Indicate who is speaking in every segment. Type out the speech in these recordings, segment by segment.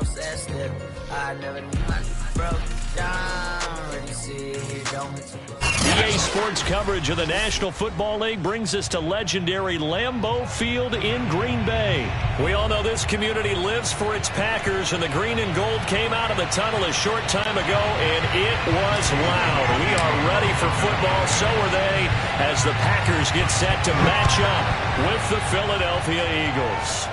Speaker 1: process it. I never knew my broke down. Ready to see it, don't miss it.
Speaker 2: EA Sports coverage of the National Football League brings us to legendary Lambeau Field in Green Bay. We all know this community lives for its Packers, and the green and gold came out of the tunnel a short time ago, and it was loud. We are ready for football, so are they, as the Packers get set to match up with the Philadelphia Eagles.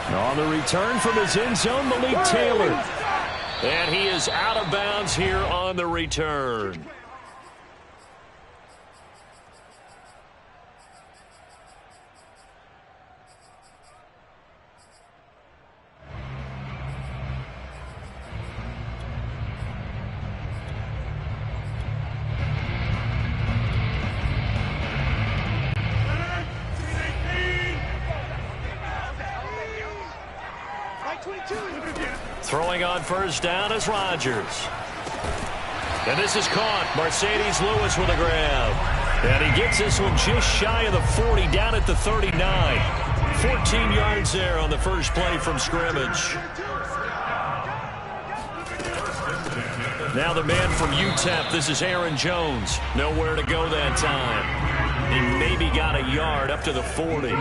Speaker 2: On the return from his end zone, Malik Taylor. And he is out of bounds here on the return. Throwing on first down is Rodgers. And this is caught. Mercedes Lewis with a grab. And he gets this one just shy of the 40, down at the 39. 14 yards there on the first play from scrimmage. Now the man from UTEP, this is Aaron Jones. Nowhere to go that time. He maybe got a yard up to the 40.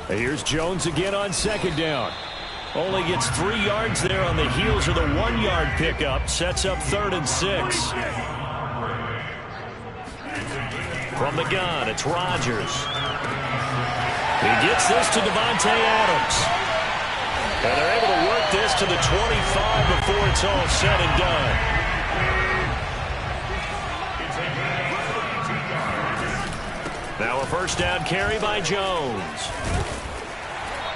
Speaker 2: Here's Jones again on second down. Only gets 3 yards there on the heels of the 1-yard pickup. Sets up 3rd and 6. From the gun, it's Rodgers. He gets this to Devontae Adams. And they're able to work this to the 25 before it's all said and done. Now a first down carry by Jones.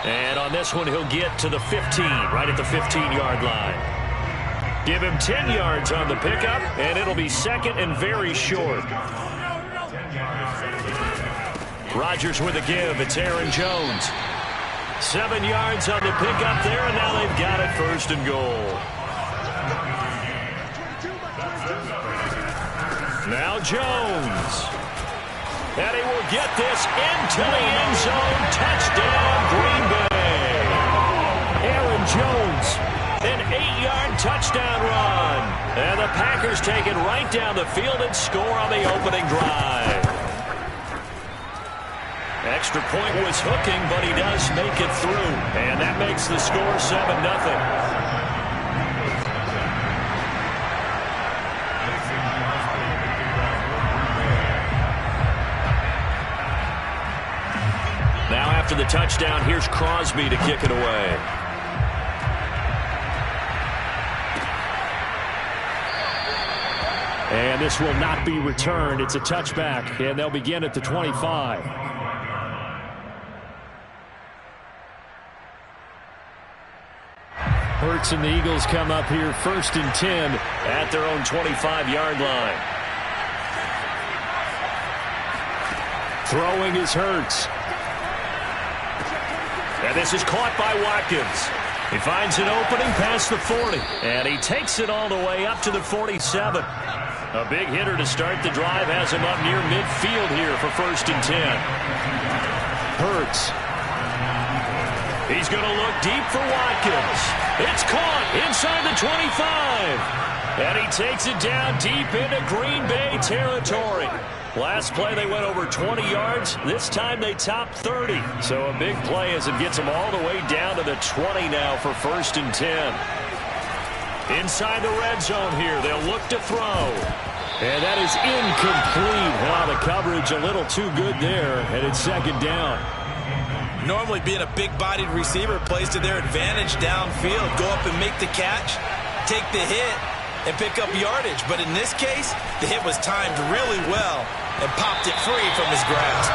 Speaker 2: And on this one, he'll get to the 15, right at the 15-yard line. Give him 10 yards on the pickup, and it'll be second and very short. Rodgers with a give. It's Aaron Jones. 7 yards on the pickup there, and now they've got it 1st and goal. Now Jones. And he will get this into the end zone. Touchdown, Green Bay. Aaron Jones, an 8-yard touchdown run. And the Packers take it right down the field and score on the opening drive. Extra point was hooking, but he does make it through. And that makes the score 7-0. Now after the touchdown, here's Crosby to kick it away. And this will not be returned. It's a touchback, and they'll begin at the 25. Hurts and the Eagles come up here 1st and 10 at their own 25-yard line. Throwing is Hurts. And this is caught by Watkins. He finds an opening past the 40. And he takes it all the way up to the 47. A big hitter to start the drive has him up near midfield here for 1st and 10. Hurts. He's going to look deep for Watkins. It's caught inside the 25. And he takes it down deep into Green Bay territory. Last play they went over 20 yards. This time they top 30. So a big play as it gets them all the way down to the 20 now for 1st and 10. Inside the red zone here. They'll look to throw. And that is incomplete. The coverage a little too good there. And it's 2nd down.
Speaker 3: Normally being a big-bodied receiver plays to their advantage downfield. Go up and make the catch, take the hit, and pick up yardage. But in this case, the hit was timed really well and popped it free from his grasp.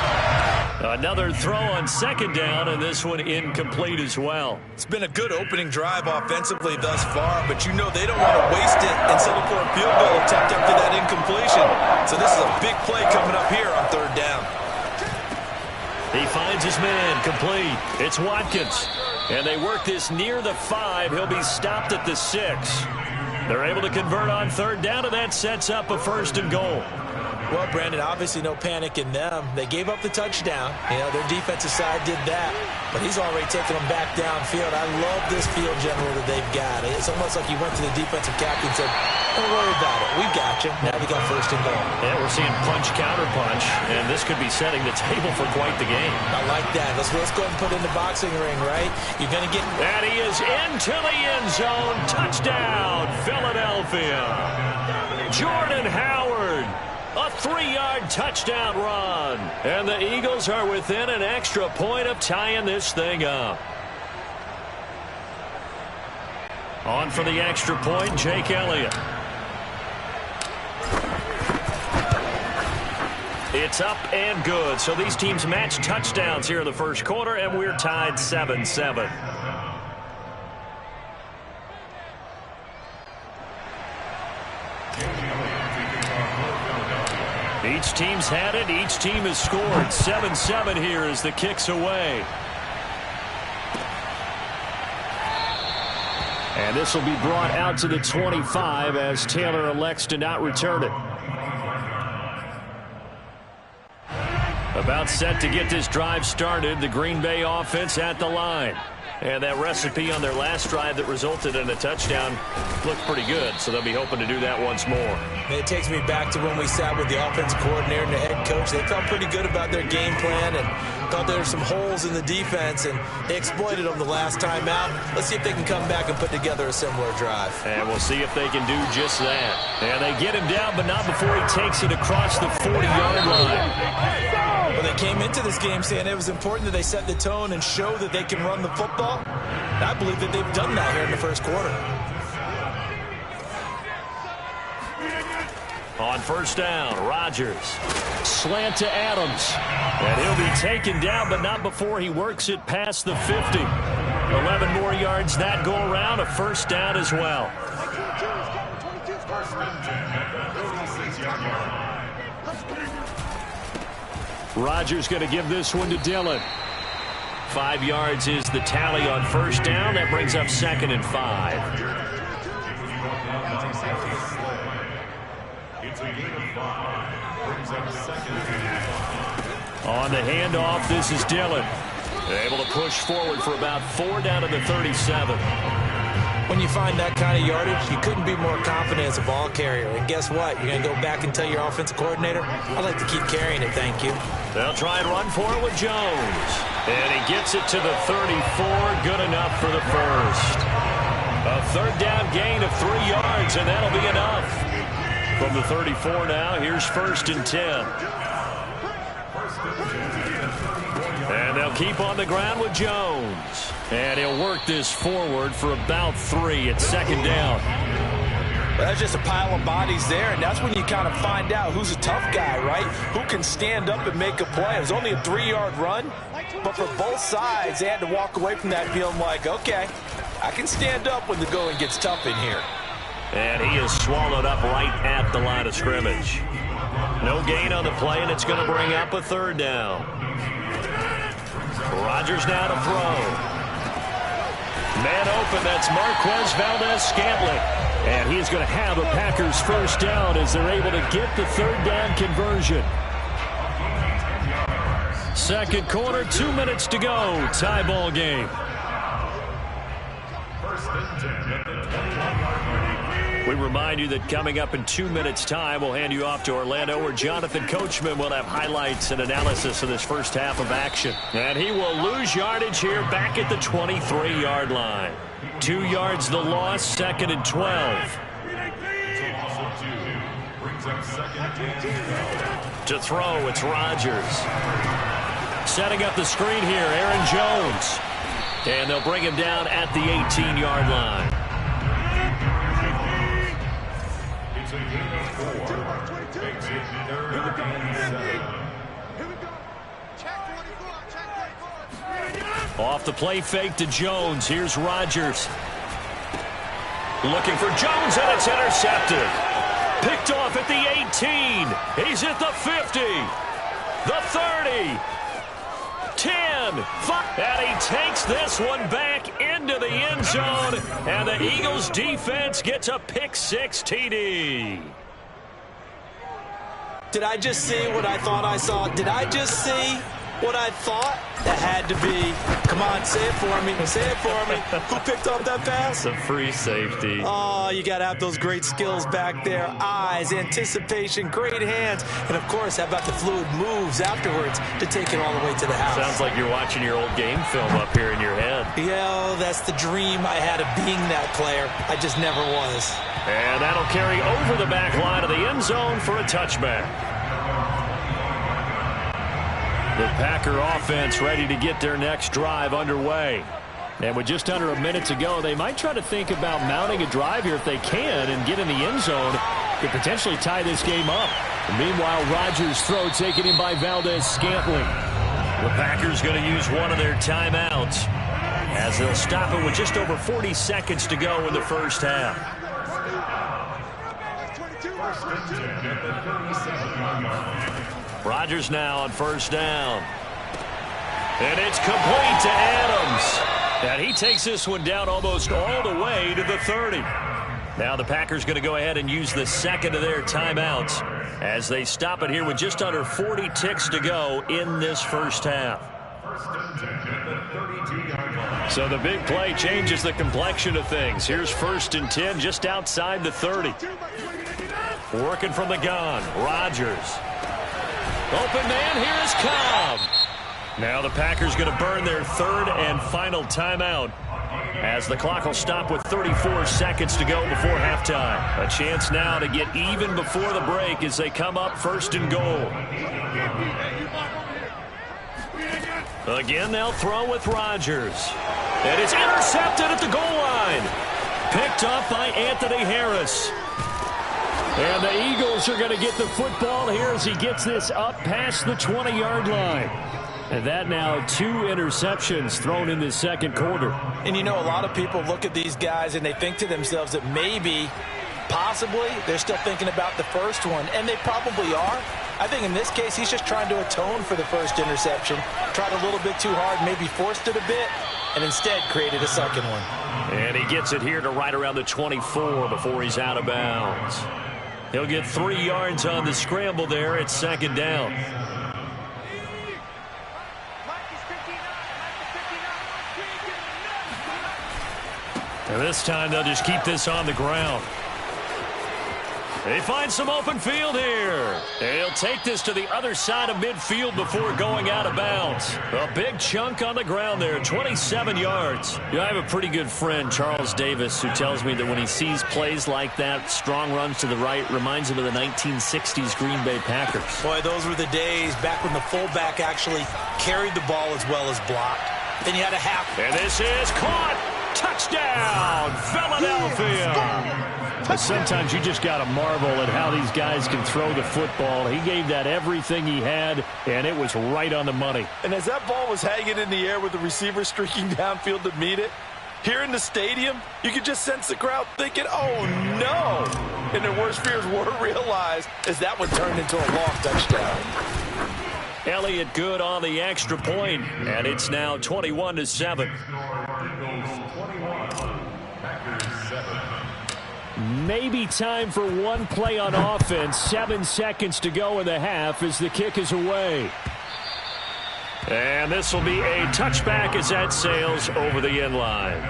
Speaker 2: Another throw on 2nd down, and this one incomplete as well.
Speaker 3: It's been a good opening drive offensively thus far, but you know they don't want to waste it and settle for a field goal attempt after that incompletion. So this is a big play coming up here on 3rd down.
Speaker 2: He finds his man complete. It's Watkins. And they work this near the 5. He'll be stopped at the 6. They're able to convert on 3rd down, and that sets up a 1st and goal.
Speaker 3: Well, Brandon, obviously no panic in them. They gave up the touchdown. You know, their defensive side did that, but he's already taken them back downfield. I love this field general that they've got. It's almost like he went to the defensive captain and said, don't worry about it. We got you. Now we got first and goal.
Speaker 2: Yeah, we're seeing punch, counter punch, and this could be setting the table for quite the game.
Speaker 3: I like that. Let's go ahead and put it in the boxing ring, right? You're going to get...
Speaker 2: And he is into the end zone. Touchdown, Philadelphia. Jordan Howard. A 3-yard touchdown run. And the Eagles are within an extra point of tying this thing up. On for the extra point, Jake Elliott. It's up and good. So these teams match touchdowns here in the first quarter, and we're tied 7-7. Each team's had it. Each team has scored. 7-7 here as the kick's away. And this will be brought out to the 25 as Taylor elects to not return it. About set to get this drive started. The Green Bay offense at the line. And that recipe on their last drive that resulted in a touchdown looked pretty good, so they'll be hoping to do that once more.
Speaker 3: It takes me back to when we sat with the offensive coordinator and the head coach. They felt pretty good about their game plan and thought there were some holes in the defense, and they exploited them the last time out. Let's see if they can come back and put together a similar drive.
Speaker 2: And we'll see if they can do just that. And they get him down, but not before he takes it across the 40-yard line.
Speaker 3: Well, they came into this game saying it was important that they set the tone and show that they can run the football. And I believe that they've done that here in the first quarter.
Speaker 2: On first down, Rodgers. Slant to Adams. And he'll be taken down, but not before he works it past the 50. 11 more yards that go around, a first down as well. Rodgers going to give this one to Dillon. 5 yards is the tally on first down. That brings up 2nd and 5. On the handoff, this is Dillon. Able to push forward for about 4 down to the 37.
Speaker 3: When you find that kind of yardage, you couldn't be more confident as a ball carrier. And guess what? You're going to go back and tell your offensive coordinator, I'd like to keep carrying it, thank you.
Speaker 2: They'll try and run for it with Jones. And he gets it to the 34. Good enough for the first. A third down gain of 3 yards, and that'll be enough. From the 34 now, here's 1st and 10. And they'll keep on the ground with Jones. And he'll work this forward for about 3 at 2nd down.
Speaker 3: Well, that's just a pile of bodies there, and that's when you kind of find out who's a tough guy, right? Who can stand up and make a play. It was only a 3-yard run, but for both sides, they had to walk away from that feeling like, okay, I can stand up when the going gets tough in here.
Speaker 2: And he is swallowed up right at the line of scrimmage. No gain on the play, and it's going to bring up a 3rd down. Rodgers now to throw. Man open, that's Marquez Valdez-Scantling. And he's going to have a Packers first down as they're able to get the 3rd down conversion. Second quarter, 2 minutes to go. Tie ball game. We remind you that coming up in 2 minutes' time, we'll hand you off to Orlando, where Jonathan Coachman will have highlights and analysis of this first half of action. And he will lose yardage here back at the 23-yard line. 2 yards the loss, 2nd and 12. To throw, it's Rodgers. Setting up the screen here, Aaron Jones. And they'll bring him down at the 18-yard line. Off the play fake to Jones. Here's Rodgers. Looking for Jones, and it's intercepted. Picked off at the 18. He's at the 50. The 30. 10. 5. And he takes this one back into the end zone. And the Eagles defense gets a pick 6 TD.
Speaker 3: Did I just see what I thought I saw? Did I just see what I thought? That had to be. Come on, say it for me. Say it for me. Who picked up that pass?
Speaker 2: It's a free safety.
Speaker 3: Oh, you got to have those great skills back there. Eyes, anticipation, great hands. And, of course, how about the fluid moves afterwards to take it all the way to the house?
Speaker 2: Sounds like you're watching your old game film up here in your head.
Speaker 3: Yeah, that's the dream I had of being that player. I just never was.
Speaker 2: And that'll carry over the back line of the end zone for a touchback. The Packer offense ready to get their next drive underway. And with just under a minute to go, they might try to think about mounting a drive here if they can and get in the end zone. Could potentially tie this game up. Meanwhile, Rodgers' throw taken in by Valdez-Scantling. The Packers going to use one of their timeouts as they'll stop it with just over 40 seconds to go in the first half. Rodgers now on first down. And it's complete to Adams. And he takes this one down almost all the way to the 30. Now the Packers going to go ahead and use the second of their timeouts as they stop it here with just under 40 ticks to go in this first half. So the big play changes the complexion of things. Here's 1st and 10 just outside the 30. Working from the gun, Rodgers. Open man, here is Cobb. Now the Packers going to burn their third and final timeout as the clock will stop with 34 seconds to go before halftime. A chance now to get even before the break as they come up 1st and goal. Again, they'll throw with Rodgers. And it's intercepted at the goal line. Picked up by Anthony Harris. And the Eagles are going to get the football here as he gets this up past the 20-yard line. And that now 2 interceptions thrown in this second quarter.
Speaker 3: And you know, a lot of people look at these guys and they think to themselves that maybe, possibly, they're still thinking about the first one. And they probably are. I think in this case, he's just trying to atone for the first interception. Tried a little bit too hard, maybe forced it a bit, and instead created a second one.
Speaker 2: And he gets it here to right around the 24 before he's out of bounds. He'll get 3 yards on the scramble there at 2nd down. And this time they'll just keep this on the ground. They find some open field here. They'll take this to the other side of midfield before going out of bounds. A big chunk on the ground there, 27 yards. I have a pretty good friend, Charles Davis, who tells me that when he sees plays like that, strong runs to the right, reminds him of the 1960s Green Bay Packers.
Speaker 3: Boy, those were the days back when the fullback actually carried the ball as well as blocked. Then you had a half.
Speaker 2: And this is caught. Touchdown, Philadelphia. Sometimes you just got to marvel at how these guys can throw the football. He gave that everything he had, and it was right on the money.
Speaker 3: And as that ball was hanging in the air with the receiver streaking downfield to meet it, here in the stadium, you could just sense the crowd thinking, oh, no. And their worst fears were realized as that one turned into a long touchdown.
Speaker 2: Elliott good on the extra point, and it's now 21-7. Maybe time for one play on offense. 7 seconds to go in the half as the kick is away. And this will be a touchback as that sails over the end line.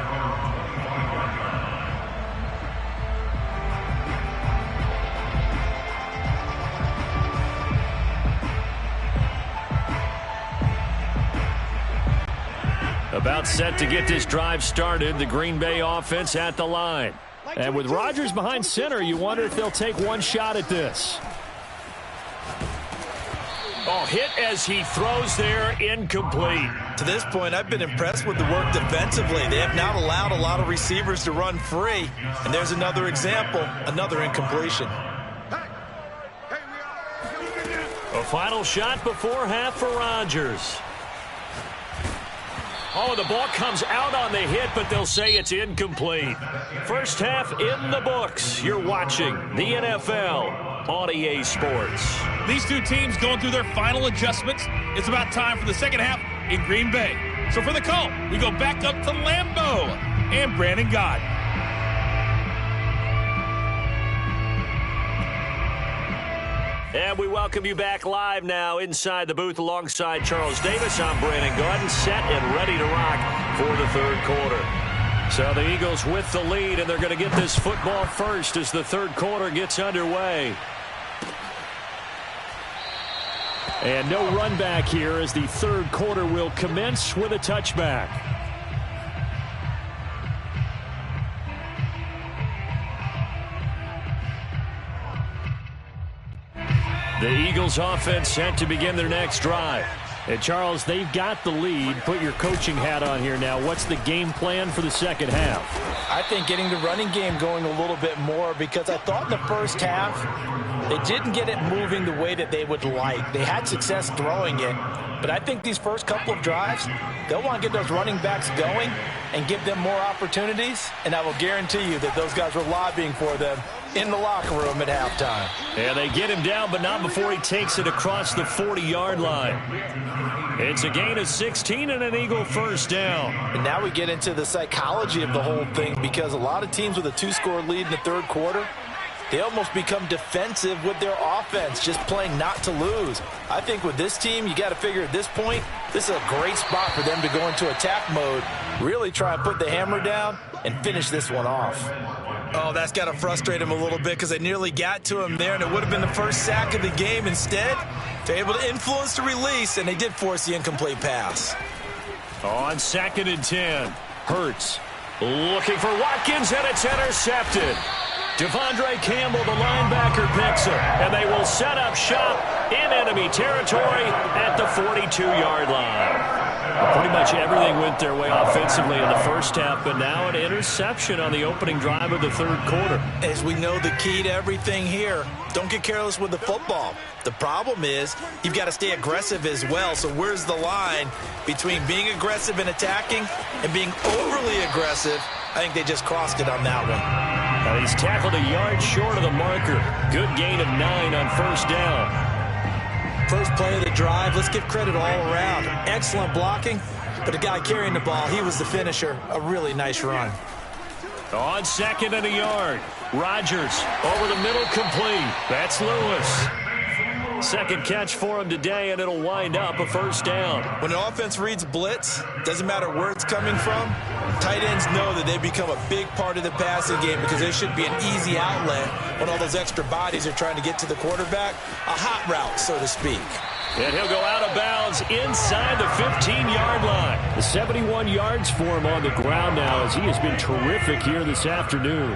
Speaker 2: About set to get this drive started. The Green Bay offense at the line. And with Rodgers behind center, you wonder if they'll take one shot at this. Oh, hit as he throws there, incomplete.
Speaker 3: To this point, I've been impressed with the work defensively. They have not allowed a lot of receivers to run free. And there's another example, another incompletion.
Speaker 2: A final shot before half for Rodgers. Oh, the ball comes out on the hit, but they'll say it's incomplete. First half in the books. You're watching the NFL on EA Sports.
Speaker 4: These two teams going through their final adjustments. It's about time for the second half in Green Bay. So for the call, we go back up to Lambeau and Brandon Gott.
Speaker 2: And we welcome you back live now inside the booth alongside Charles Davis. I'm Brandon Gaudin, set and ready to rock for the third quarter. So the Eagles with the lead, and they're going to get this football first as the third quarter gets underway. And no run back here as the third quarter will commence with a touchback. The Eagles offense set to begin their next drive. And Charles, they've got the lead. Put your coaching hat on here now. What's the game plan for the second half?
Speaker 3: I think getting the running game going a little bit more, because I thought in the first half they didn't get it moving the way that they would like. They had success throwing it, but I think these first couple of drives, they'll want to get those running backs going and give them more opportunities, and I will guarantee you that those guys were lobbying for them in the locker room at halftime.
Speaker 2: Yeah, they get him down, but not before he takes it across the 40-yard line. It's a gain of 16 and an Eagle first down.
Speaker 3: And now we get into the psychology of the whole thing, because a lot of teams with a two-score lead in the third quarter, they almost become defensive with their offense, just playing not to lose. I think with this team, you got to figure at this point, this is a great spot for them to go into attack mode, really try and put the hammer down and finish this one off. Oh, that's got to frustrate him a little bit, because they nearly got to him there, and it would have been the first sack of the game. Instead, they're able to influence the release, and they did force the incomplete pass.
Speaker 2: On 2nd and 10, Hurts looking for Watkins, and it's intercepted. Devondre Campbell, the linebacker, picks it, and they will set up shop in enemy territory at the 42-yard line. Pretty much everything went their way offensively in the first half, but now an interception on the opening drive of the third quarter.
Speaker 3: As we know, the key to everything here, don't get careless with the football. The problem is you've got to stay aggressive as well. So where's the line between being aggressive and attacking and being overly aggressive? I think they just crossed it on that one.
Speaker 2: He's tackled a yard short of the marker. Good gain of 9 on first down.
Speaker 3: First play of the drive, let's give credit all around. Excellent blocking, but the guy carrying the ball, he was the finisher. A really nice run.
Speaker 2: On 2nd and a yard, Rodgers over the middle, complete. That's Lewis. Second catch for him today, and it'll wind up a first down.
Speaker 3: When an offense reads blitz, doesn't matter where it's coming from, tight ends know that they become a big part of the passing game, because they should be an easy outlet when all those extra bodies are trying to get to the quarterback. A hot route, so to speak.
Speaker 2: And he'll go out of bounds inside the 15-yard line. The 71 yards for him on the ground now, as he has been terrific here this afternoon.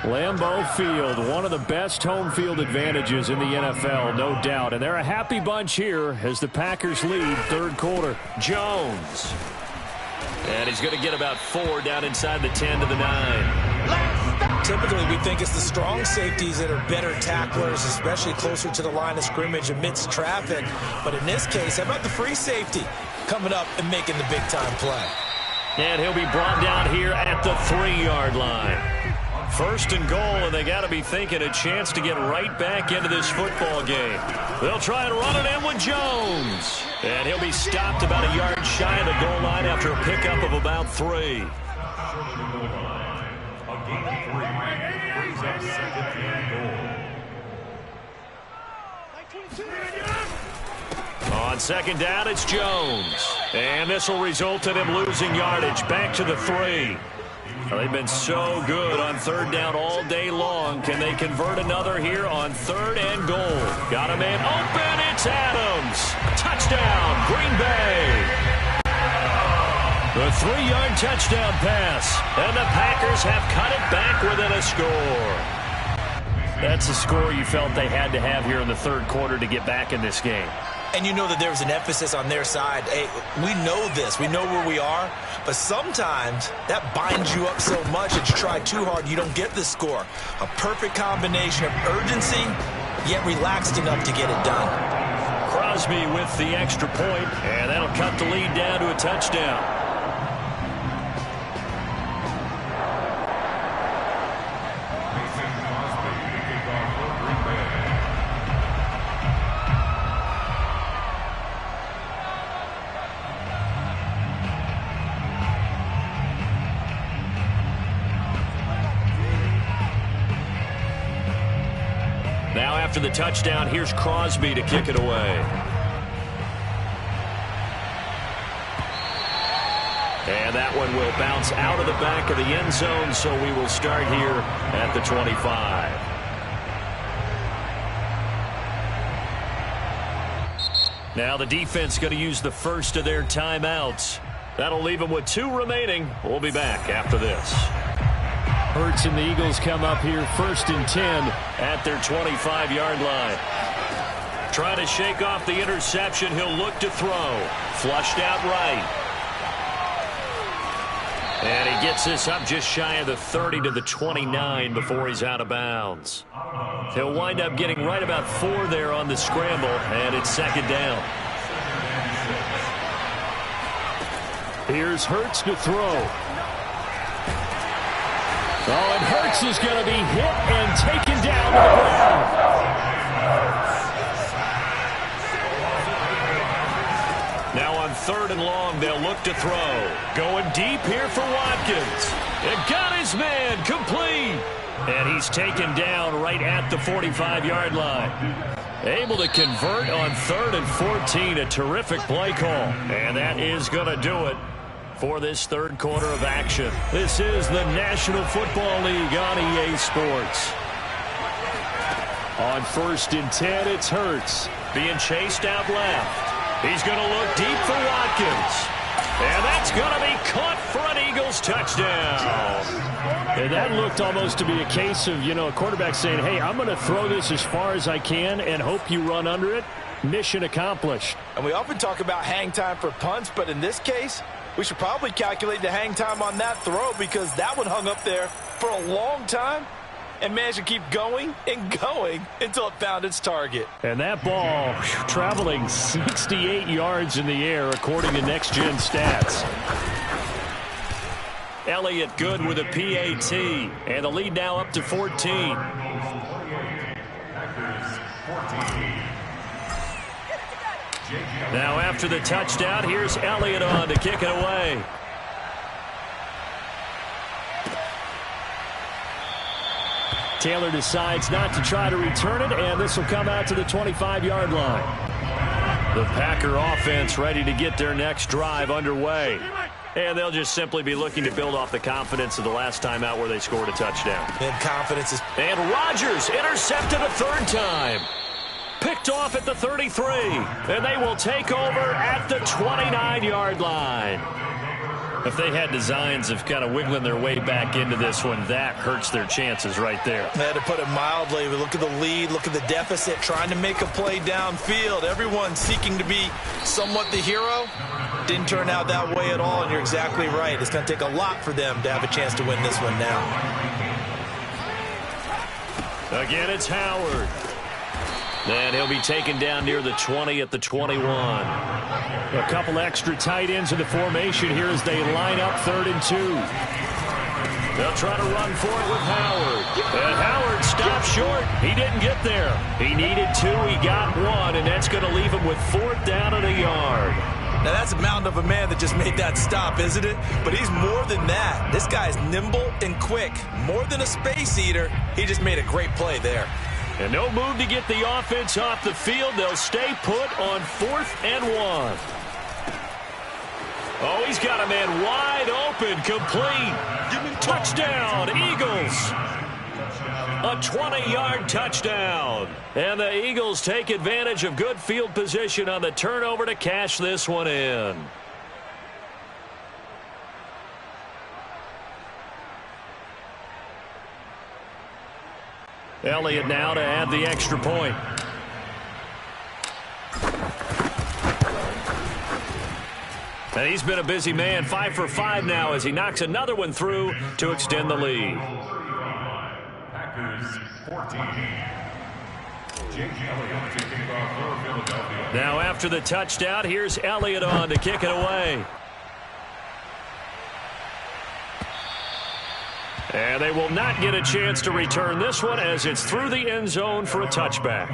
Speaker 2: Lambeau Field, one of the best home field advantages in the NFL, no doubt. And they're a happy bunch here as the Packers lead third quarter. Jones. And he's going to get about 4 down inside the 10 to the 9.
Speaker 3: Typically, we think it's the strong safeties that are better tacklers, especially closer to the line of scrimmage amidst traffic. But in this case, how about the free safety coming up and making the big-time play?
Speaker 2: And he'll be brought down here at the 3-yard line. First and goal, and they got to be thinking a chance to get right back into this football game. They'll try and run it in with Jones. And he'll be stopped about a yard shy of the goal line after a pickup of about 3. On second down, it's Jones. And this will result in him losing yardage back to the 3. They've been so good on third down all day long. Can they convert another here on 3rd and goal? Got a man open. It's Adams. Touchdown, Green Bay. The 3-yard touchdown pass. And the Packers have cut it back within a score. That's a score you felt they had to have here in the third quarter to get back in this game.
Speaker 3: And you know that there was an emphasis on their side. Hey, we know this. We know where we are. But sometimes that binds you up so much that you try too hard, you don't get the score. A perfect combination of urgency, yet relaxed enough to get it done.
Speaker 2: Crosby with the extra point, and that'll cut the lead down to a touchdown. Now after the touchdown, here's Crosby to kick it away. And that one will bounce out of the back of the end zone, so we will start here at the 25. Now the defense going to use the first of their timeouts. That'll leave them with 2 remaining. We'll be back after this. Hurts and the Eagles come up here 1st and 10 at their 25-yard line. Trying to shake off the interception. He'll look to throw. Flushed out right. And he gets this up just shy of the 30 to the 29 before he's out of bounds. He'll wind up getting right about 4 there on the scramble, and it's 2nd down. Here's Hurts to throw. Oh, and Hurts is going to be hit and taken down to the ground. Now on 3rd and long, they'll look to throw. Going deep here for Watkins. And got his man complete. And he's taken down right at the 45-yard line. Able to convert on 3rd and 14. A terrific play call. And that is going to do it for this 3rd quarter of action. This is the National Football League on EA Sports. On 1st and 10, it's Hurts. Being chased out left. He's going to look deep for Watkins. And that's going to be caught for an Eagles touchdown. And that looked almost to be a case of, a quarterback saying, hey, I'm going to throw this as far as I can and hope you run under it. Mission accomplished.
Speaker 3: And we often talk about hang time for punts, but in this case, we should probably calculate the hang time on that throw because that one hung up there for a long time and managed to keep going and going until it found its target.
Speaker 2: And that ball traveling 68 yards in the air according to Next Gen Stats. Elliott good with a PAT, and the lead now up to 14. Now after the touchdown, here's Elliott on to kick it away. Taylor decides not to try to return it, and this will come out to the 25-yard line. The Packer offense ready to get their next drive underway. And they'll just simply be looking to build off the confidence of the last time out where they scored a touchdown.
Speaker 3: And confidence is...
Speaker 2: And Rodgers intercepted a 3rd time. Picked off at the 33. And they will take over at the 29-yard line. If they had designs of kind of wiggling their way back into this one, that hurts their chances right there.
Speaker 3: They had to put it mildly. We look at the lead, look at the deficit, trying to make a play downfield. Everyone seeking to be somewhat the hero. Didn't turn out that way at all, and you're exactly right. It's going to take a lot for them to have a chance to win this one now.
Speaker 2: Again, it's Howard. And he'll be taken down near the 20 at the 21. A couple extra tight ends in the formation here as they line up 3rd and 2. They'll try to run for it with Howard. And Howard stopped short. He didn't get there. He needed 2. He got 1, and that's going to leave him with 4th down and a yard.
Speaker 3: Now, that's a mountain of a man that just made that stop, isn't it? But he's more than that. This guy's nimble and quick. More than a space eater. He just made a great play there.
Speaker 2: And no move to get the offense off the field. They'll stay put on 4th and 1. Oh, he's got a man wide open, complete. Touchdown, Eagles. A 20-yard touchdown. And the Eagles take advantage of good field position on the turnover to cash this one in. Elliott now to add the extra point. And he's been a busy man, 5 for 5 now as he knocks another one through to extend the lead. Now after the touchdown, here's Elliott on to kick it away. And they will not get a chance to return this one as it's through the end zone for a touchback.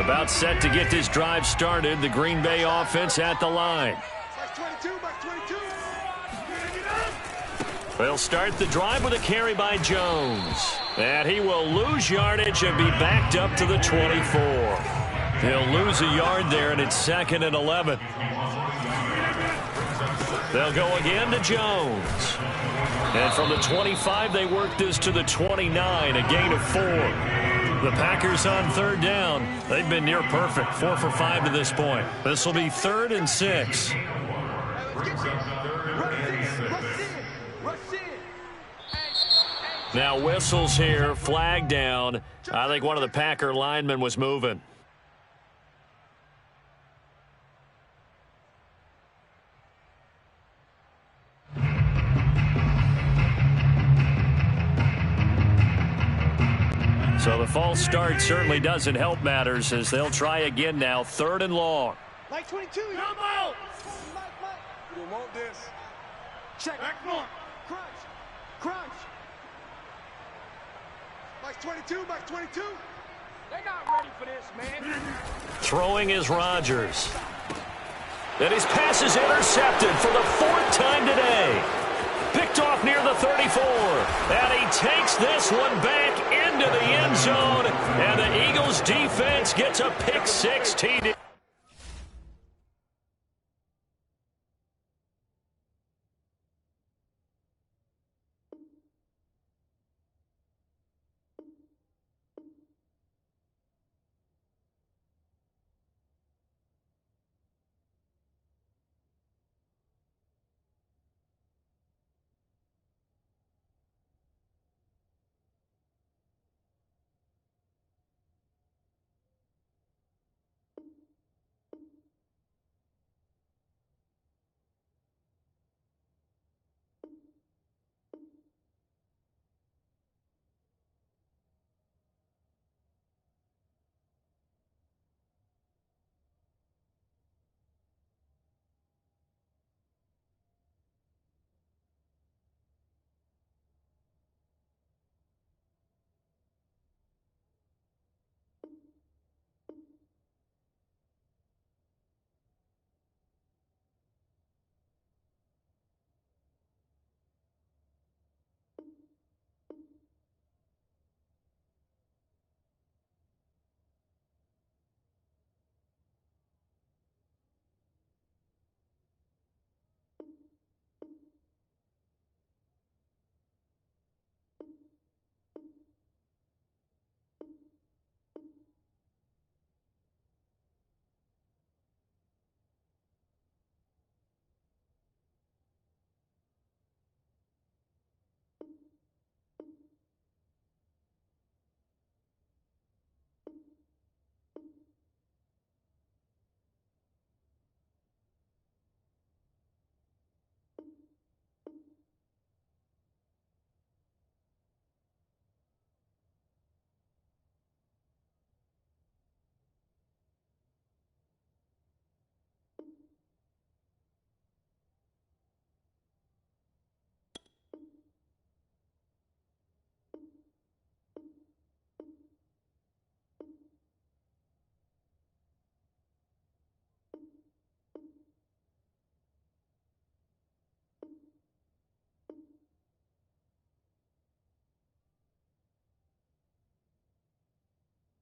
Speaker 2: About set to get this drive started. The Green Bay offense at the line. They'll start the drive with a carry by Jones. And he will lose yardage and be backed up to the 24. He'll lose a yard there, and it's 2nd and 11. They'll go again to Jones. And from the 25, they work this to the 29, a gain of 4. The Packers on 3rd down. They've been near perfect, 4 for 5 to this point. This will be 3rd and 6. Now whistles here, flag down. I think one of the Packer linemen was moving. So the false start certainly doesn't help matters as they'll try again now, 3rd and long.
Speaker 5: Like 22, come out! You want this? Check. Back more. Crunch. Crunch. Like 22, like 22. They're not ready for this, man.
Speaker 2: Throwing is Rodgers. And his pass is intercepted for the 4th time today. Picked off near the 34. And he takes this one back into the end zone. And the Eagles defense gets a pick 6 TD.